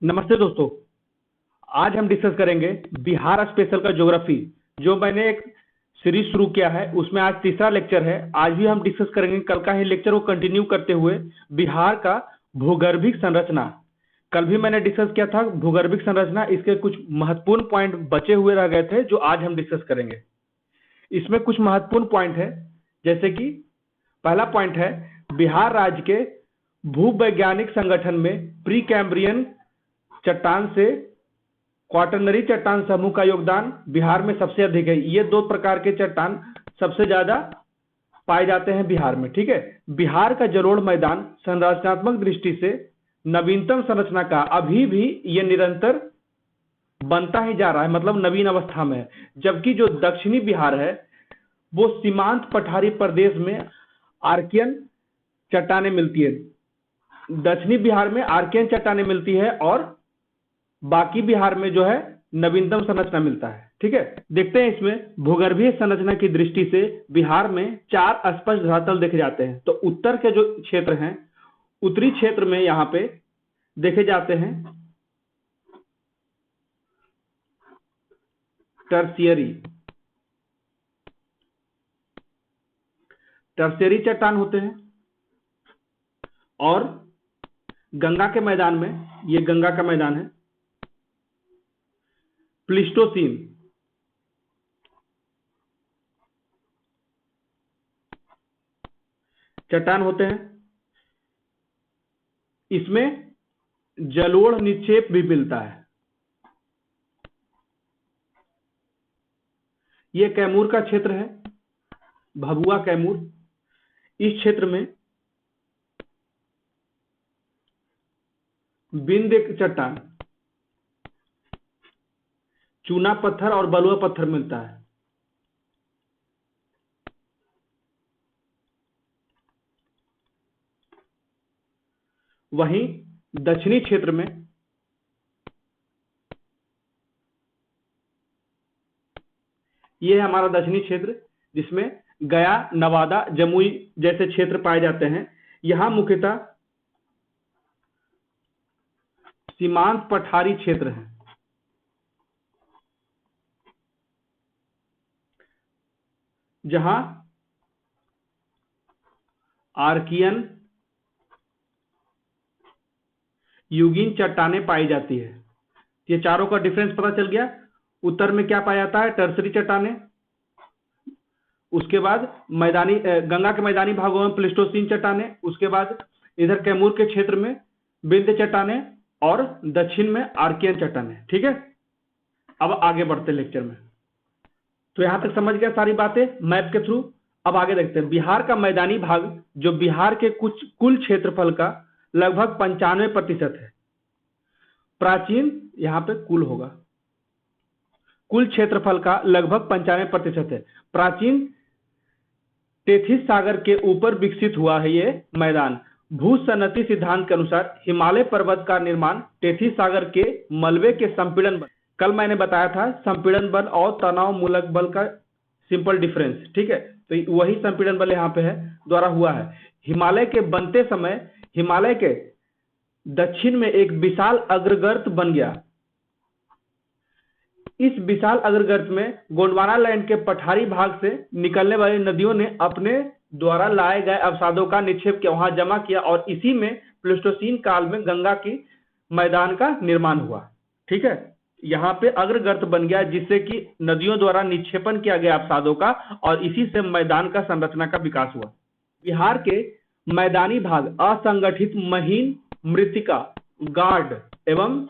नमस्ते दोस्तों। आज हम डिस्कस करेंगे बिहार स्पेशल का ज्योग्राफी। जो मैंने एक सीरीज शुरू किया है उसमें आज तीसरा लेक्चर है। आज भी हम डिस्कस करेंगे कल का ही लेक्चर को कंटिन्यू करते हुए बिहार का भूगर्भिक संरचना। कल भी मैंने डिस्कस किया था भूगर्भिक संरचना, इसके कुछ महत्वपूर्ण पॉइंट बचे हुए रह गए थे जो आज हम डिस्कस करेंगे। इसमें कुछ महत्वपूर्ण पॉइंट है, जैसे कि पहला पॉइंट है बिहार राज्य के भूवैज्ञानिक संगठन में प्री कैम्ब्रियन चट्टान से क्वाटरनरी चट्टान समूह का योगदान बिहार में सबसे अधिक है। ये दो प्रकार के चट्टान सबसे ज्यादा पाए जाते हैं बिहार में। ठीक है, बिहार का जलोढ़ मैदान संरचनात्मक दृष्टि से नवीनतम संरचना का अभी भी ये निरंतर बनता ही जा रहा है, मतलब नवीन अवस्था में है। जबकि जो दक्षिणी बिहार है वो सीमांत पठारी प्रदेश में आर्कियन चट्टानें मिलती है। दक्षिणी बिहार में आर्कियन चट्टानें मिलती है और बाकी बिहार में जो है नवीनतम संरचना मिलता है। ठीक है, देखते हैं इसमें भूगर्भीय संरचना की दृष्टि से बिहार में 4 स्पष्ट धरातल देखे जाते हैं। तो उत्तर के जो क्षेत्र हैं, उत्तरी क्षेत्र में यहाँ पे देखे जाते हैं टर्शियरी चट्टान होते हैं, और गंगा के मैदान में, ये गंगा का मैदान है, प्लीस्टोसीन चट्टान होते हैं। इसमें जलोढ़ निक्षेप भी मिलता है। ये कैमूर का क्षेत्र है, भभुआ कैमूर। इस क्षेत्र में बिंद चट्टान, चूना पत्थर और बलुआ पत्थर मिलता है। वहीं दक्षिणी क्षेत्र में यह है हमारा दक्षिणी क्षेत्र, जिसमें गया, नवादा, जमुई जैसे क्षेत्र पाए जाते हैं। यहां मुख्यतः सीमांत पठारी क्षेत्र है, जहां आर्कियन युगीन चट्टानें पाई जाती है। ये चारों का डिफरेंस पता चल गया। उत्तर में क्या पाया जाता है? टर्सरी चट्टानें। उसके बाद मैदानी गंगा के मैदानी भागों में प्लीस्टोसीन चट्टानें। उसके बाद इधर कैमूर के क्षेत्र में बिंद चट्टानें, और दक्षिण में आर्कियन चट्टानें। ठीक है, अब आगे बढ़ते लेक्चर में। तो यहां तक समझ गया सारी बातें मैप के थ्रू। अब आगे देखते हैं बिहार का मैदानी भाग, जो बिहार के कुछ कुल क्षेत्रफल का लगभग 95% है। प्राचीन, यहां पे कुल होगा, कुल क्षेत्रफल का लगभग 95% है। प्राचीन टेथिस सागर के ऊपर विकसित हुआ है ये मैदान। भूसन्नति सिद्धांत के अनुसार हिमालय पर्वत का निर्माण टेथिस सागर के मलबे के संपीड़न बल, कल मैंने बताया था संपीड़न बल और तनाव मूलक बल का सिंपल डिफरेंस। ठीक है, तो वही संपीड़न बल यहाँ पे है, द्वारा हुआ है। हिमालय के बनते समय हिमालय के दक्षिण में एक विशाल अग्रगर्त बन गया। इस विशाल अग्रगर्त में गोंडवाना लैंड के पठारी भाग से निकलने वाली नदियों ने अपने द्वारा लाए गए अवसादों का निक्षेप किया, वहां जमा किया, और इसी में प्लीस्टोसीन काल में गंगा की मैदान का निर्माण हुआ। ठीक है, यहाँ पे अग्रगर्त बन गया जिससे कि नदियों द्वारा निक्षेपण किया गया अवसादों का, और इसी से मैदान का संरचना का विकास हुआ। बिहार के मैदानी भाग असंगठित महीन मृत्तिका, गार्ड एवं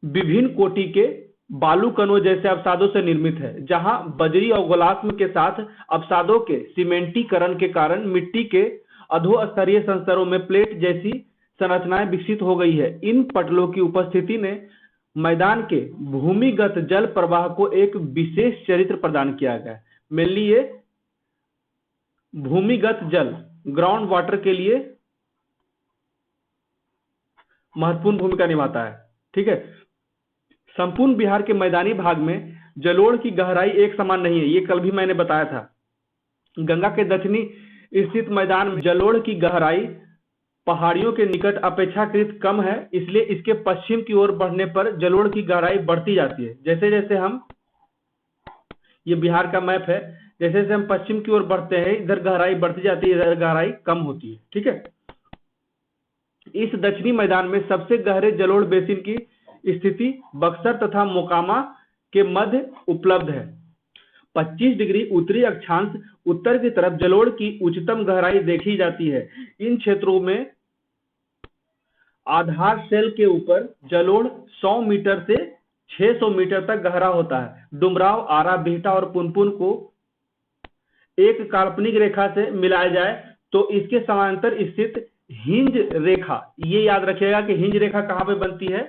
विभिन्न कोटि के बालू कणों जैसे अवसादों से निर्मित है, जहां बजरी और गोलास्म के साथ अवसादों के सीमेंटीकरण के कारण मिट्टी के अधोस्तरीय संस्तरों में प्लेट जैसी संरचनाएं विकसित हो गई है। इन पटलों की उपस्थिति ने मैदान के भूमिगत जल प्रवाह को एक विशेष चरित्र प्रदान किया गया। मेनली ये भूमिगत जल, ग्राउंड वाटर के लिए महत्वपूर्ण भूमिका निभाता है। ठीक है, संपूर्ण बिहार के मैदानी भाग में जलोढ़ की गहराई एक समान नहीं है, ये कल भी मैंने बताया था। गंगा के दक्षिणी स्थित मैदान में जलोढ़ की गहराई पहाड़ियों के निकट अपेक्षाकृत कम है, इसलिए इसके पश्चिम की ओर बढ़ने पर जलोढ़ की गहराई बढ़ती जाती है। जैसे जैसे हम, ये बिहार का मैप है, जैसे जैसे हम पश्चिम की ओर बढ़ते हैं इधर गहराई बढ़ती जाती है, इधर गहराई कम होती है। ठीक है। इस दक्षिणी मैदान में सबसे गहरे जलोढ़ बेसिन की स्थिति बक्सर तथा मोकामा के मध्य उपलब्ध है। 25 डिग्री उत्तरी अक्षांश उत्तर की तरफ जलोढ़ की उच्चतम गहराई देखी जाती है। इन क्षेत्रों में आधार शेल के ऊपर जलोढ़ 100 मीटर से 600 मीटर तक गहरा होता है। डुमराव, आरा, बिहटा और पुनपुन को एक काल्पनिक रेखा से मिलाया जाए तो इसके समांतर स्थित हिंज रेखा, ये याद रखिएगा कि हिंज रेखा कहाँ पे बनती है,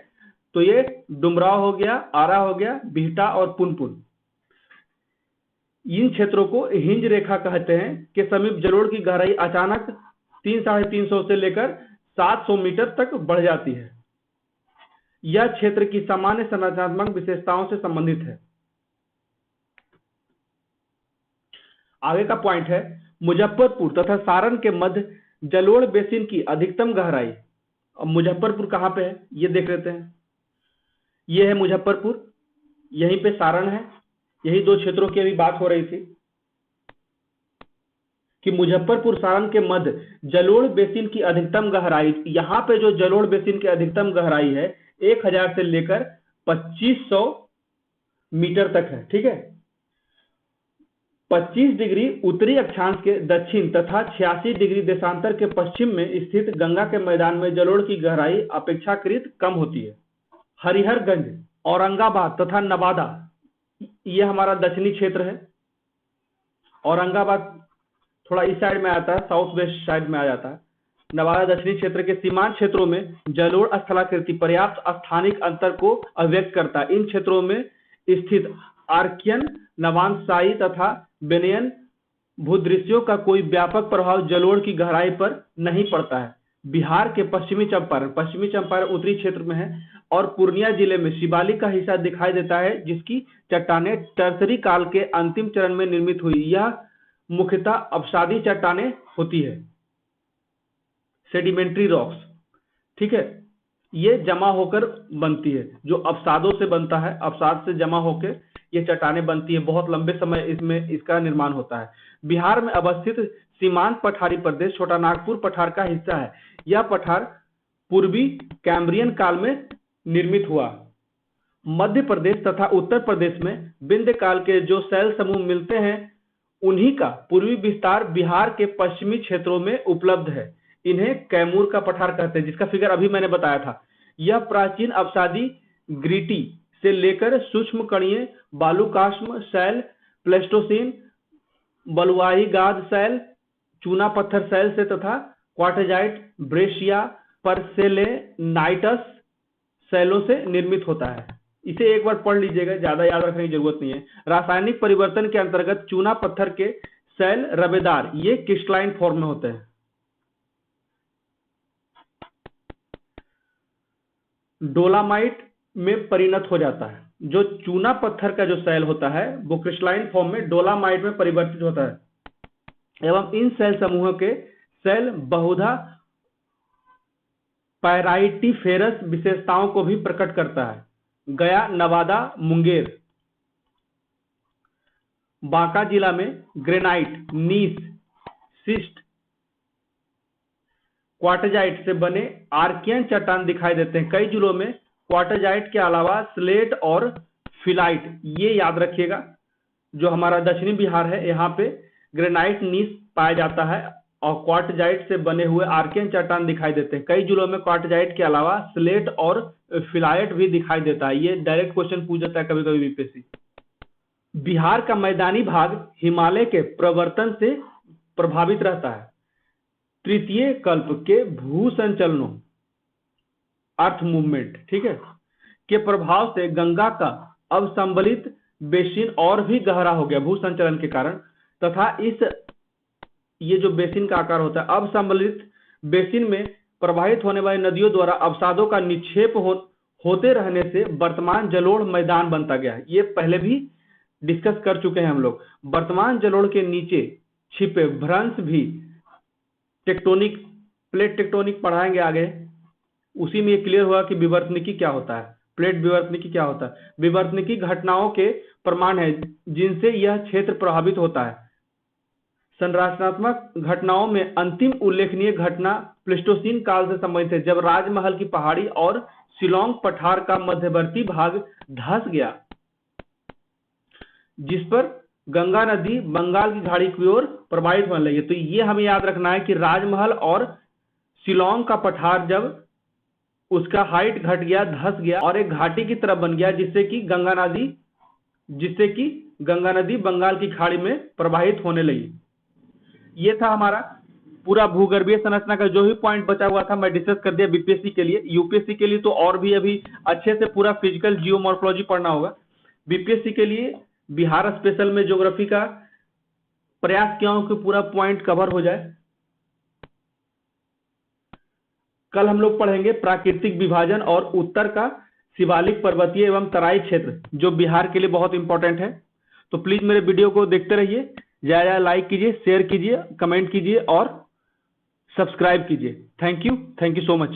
तो ये डुमराव हो गया, आरा हो गया, बिहटा और पुनपुन, इन क्षेत्रों को हिंज रेखा कहते हैं के समीप जलोढ़ की गहराई अचानक 300-350 से लेकर 700 मीटर तक बढ़ जाती है। यह क्षेत्र की सामान्य संरचनात्मक विशेषताओं से संबंधित है। आगे का पॉइंट है, मुजफ्फरपुर तथा सारण के मध्य जलोढ़ बेसिन की अधिकतम गहराई। अब मुजफ्फरपुर कहाँ पे है ये देख लेते हैं। ये है मुजफ्फरपुर, यहीं पे सारण है, यही दो क्षेत्रों की अभी बात हो रही थी कि मुजफ्फरपुर सारण के मध्य जलोढ़ बेसिन की अधिकतम गहराई, यहाँ पे जो जलोढ़ बेसिन की अधिकतम गहराई है 1000 से लेकर 2500 मीटर तक है। ठीक है। 25 डिग्री उत्तरी अक्षांश के दक्षिण तथा 86 डिग्री देशांतर के पश्चिम में स्थित गंगा के मैदान में जलोढ़ की गहराई अपेक्षाकृत कम होती है। हरिहरगंज, औरंगाबाद तथा नवादा, ये हमारा दक्षिणी क्षेत्र है। औरंगाबाद थोड़ा इस साइड में आता है, साउथ वेस्ट साइड में आ जाता है। नवादा दक्षिणी क्षेत्र के सीमांत क्षेत्रों में जलोढ़ स्थलाकृति पर्याप्त स्थानिक अंतर को अभिव्यक्त करता है। इन क्षेत्रों में स्थित आर्कियन, नवांशाई तथा बेनियन भूदृश्यों का कोई व्यापक प्रभाव जलोढ़ की गहराई पर नहीं पड़ता है। बिहार के पश्चिमी चंपारण उत्तरी क्षेत्र में है और पूर्णिया जिले में शिवालिक का हिस्सा दिखाई देता है, जिसकी चट्टानें टर्सरी काल के अंतिम चरण में निर्मित हुई। यह मुख्यतः अपसादी चट्टानें होती है, सेडिमेंट्री रॉक्स। ठीक है। ये जमा होकर बनती है, जो अवसादों से बनता है, अवसाद से जमा होकर ये चट्टानें बनती है। बहुत लंबे समय इसमें इसका निर्माण होता है। बिहार में अवस्थित सीमांत पठारी प्रदेश छोटा नागपुर पठार का हिस्सा है। यह पठार पूर्वी कैम्ब्रियन काल में निर्मित हुआ। मध्य प्रदेश तथा उत्तर प्रदेश में विंध्य काल के जो शैल समूह मिलते हैं उन्हीं का पूर्वी विस्तार बिहार के पश्चिमी क्षेत्रों में उपलब्ध है। इन्हें कैमूर का पठार कहते हैं, जिसका फिगर अभी मैंने बताया था। यह प्राचीन अवसादी ग्रीटी से लेकर सूक्ष्म कणीय बालुकाष्म शैल, प्लेस्टोसीन, बलुआही गाद शैल, चूना पत्थर शैल से तथा क्वार्टजाइट, ब्रेशिया, पर्सेलेनाइटस शैलों से निर्मित होता है। इसे एक बार पढ़ लीजिएगा, ज्यादा याद रखने की जरूरत नहीं है। रासायनिक परिवर्तन के अंतर्गत चूना पत्थर के शैल रबेदार, ये क्रिस्टलाइन फॉर्म में होते हैं। डोलामाइट में परिणत हो जाता है। जो चूना पत्थर का जो शैल होता है वो क्रिस्टलाइन फॉर्म में डोलामाइट में परिवर्तित होता है एवं इन शैल समूहों के शैल बहुधा पायराइटिफेरस विशेषताओं को भी प्रकट करता है। गया, नवादा, मुंगेर, बांका जिला में ग्रेनाइट, नीस, सिस्ट, क्वार्टजाइट से बने आर्कियन चट्टान दिखाई देते हैं। कई जिलों में क्वार्टजाइट के अलावा स्लेट और फिलाइट, ये याद रखिएगा। जो हमारा दक्षिणी बिहार है यहाँ पे ग्रेनाइट, नीस पाया जाता है और क्वार्टजाइट से बने हुए आर्कियन चट्टान दिखाई देते हैं। कई जिलों में क्वार्टजाइट के अलावा स्लेट और फिलाइट भी दिखाई देता है। ये डायरेक्ट क्वेश्चन पूछ जाता है कभी कभी यूपीएससी। बिहार का मैदानी भाग हिमालय के प्रवर्तन से प्रभावित रहता है। तृतीय कल्प के भू संचलनों, अर्थ मूवमेंट, ठीक है, के प्रभाव से गंगा का अवसंबलित बेसिन और भी गहरा हो गया भू संचलन के कारण, तथा ये जो बेसिन का आकार होता है, अवसंबलित बेसिन में प्रवाहित होने वाली नदियों द्वारा अवसादों का निक्षेप होते रहने से वर्तमान जलोढ़ मैदान बनता गया है। ये पहले भी डिस्कस कर चुके हैं हम लोग। वर्तमान जलोढ़ के नीचे छिपे भ्रंश भी टेक्टोनिक प्लेट टेक्टोनिक पढ़ाएंगे आगे, उसी में ये क्लियर हुआ कि विवर्तनिकी क्या होता है, प्लेट विवर्तनिकी क्या होता है। विवर्तनिकी घटनाओं के प्रमाण है जिनसे यह क्षेत्र प्रभावित होता है। संरचनात्मक घटनाओं में अंतिम उल्लेखनीय घटना प्लेस्टोसीन काल से संबंधित है, जब राजमहल की पहाड़ी और शिलोंग पठार का मध्यवर्ती भाग धंस गया, जिस पर गंगा नदी बंगाल की खाड़ी की ओर प्रवाहित होने लगी। तो ये हमें याद रखना है कि राजमहल और शिलोंग का पठार जब उसका हाइट घट गया, धंस गया और एक घाटी की तरफ बन गया, जिससे कि गंगा नदी बंगाल की खाड़ी में प्रवाहित होने लगी। ये था हमारा पूरा भूगर्भीय संरचना का जो भी पॉइंट बचा हुआ था मैं डिस्कस कर दिया बीपीएससी के लिए। यूपीएससी के लिए तो और भी अभी अच्छे से पूरा फिजिकल जियोमॉर्फोलॉजी पढ़ना होगा। बीपीएससी के लिए बिहार स्पेशल में ज्योग्राफी का प्रयास किया हूं कि पूरा पॉइंट कवर हो जाए। कल हम लोग पढ़ेंगे प्राकृतिक विभाजन और उत्तर का शिवालिक पर्वतीय एवं तराई क्षेत्र, जो बिहार के लिए बहुत इंपॉर्टेंट है। तो प्लीज मेरे वीडियो को देखते रहिए, ज्यादा लाइक कीजिए, शेयर कीजिए, कमेंट कीजिए और सब्सक्राइब कीजिए। Thank you so much.